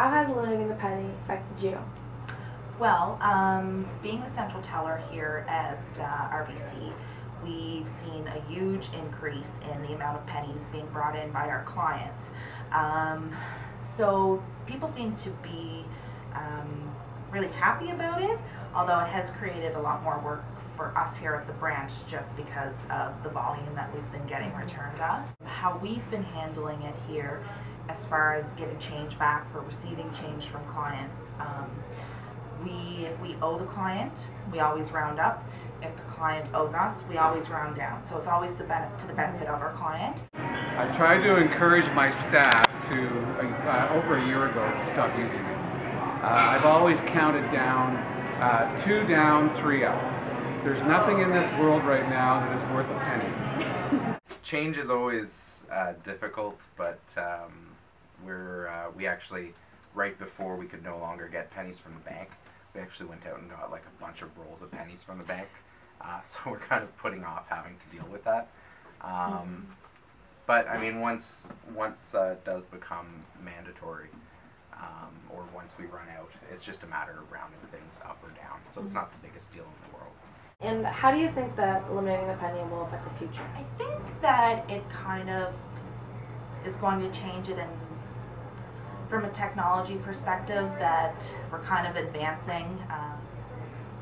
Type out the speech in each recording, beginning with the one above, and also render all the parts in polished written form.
how has eliminating the penny affected you? Well, being the central teller here at RBC, we've seen a huge increase in the amount of pennies being brought in by our clients. So people seem to be really happy about it, although it has created a lot more work for us here at the branch just because of the volume that we've been getting returned to us. How we've been handling it here as far as giving change back or receiving change from clients, if we owe the client, we always round up. If the client owes us, we always round down. So it's always to the benefit of our client. I tried to encourage my staff to, over a year ago, to stop using it. I've always counted down, 2 down, 3 up. There's nothing in this world right now that is worth a penny. Change is always difficult, but we actually, right before we could no longer get pennies from the bank, we actually went out and got like a bunch of rolls of pennies from the bank. So we're kind of putting off having to deal with that. But I mean, once it does become mandatory, or once we run out, it's just a matter of rounding things up or down. So it's not the biggest deal in the world. And how do you think that eliminating the penny will affect the future? I think that it kind of is going to change it from a technology perspective, that we're kind of advancing.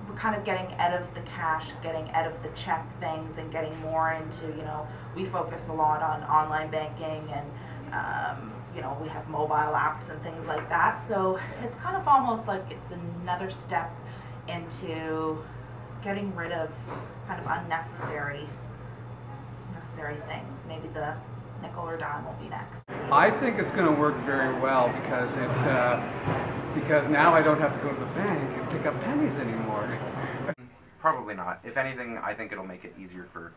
We're kind of getting out of the cash, getting out of the check things, and getting more into, we focus a lot on online banking, and we have mobile apps and things like that. So it's kind of almost like it's another step into getting rid of kind of unnecessary things. Maybe the nickel or dime will be next. I think it's going to work very well because now I don't have to go to the bank and pick up pennies anymore. Probably not. If anything, I think it'll make it easier for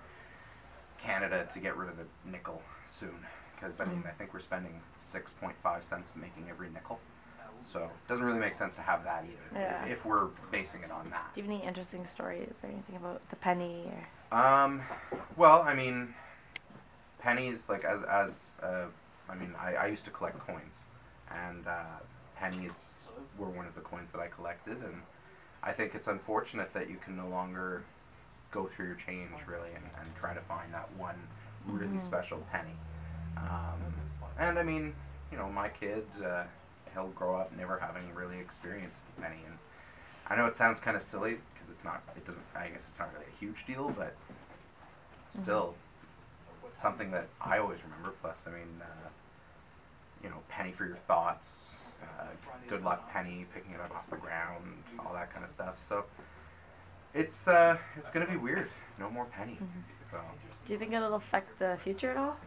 Canada to get rid of the nickel soon. Because I think we're spending 6.5 cents making every nickel. So it doesn't really make sense to have that either, Yeah. if we're basing it on that. Do you have any interesting stories or anything about the penny? Or? Well, I mean, pennies, like I used to collect coins, and pennies were one of the coins that I collected, and I think it's unfortunate that you can no longer go through your change really and try to find that one really special penny. And I mean, my kid, he'll grow up never having really experienced a penny, and I know it sounds kind of silly because I guess it's not really a huge deal, but still something that I always remember. Plus, I mean, penny for your thoughts, good luck penny, picking it up off the ground, all that kind of stuff. So it's gonna be weird. No more penny. So Do you think it'll affect the future at all?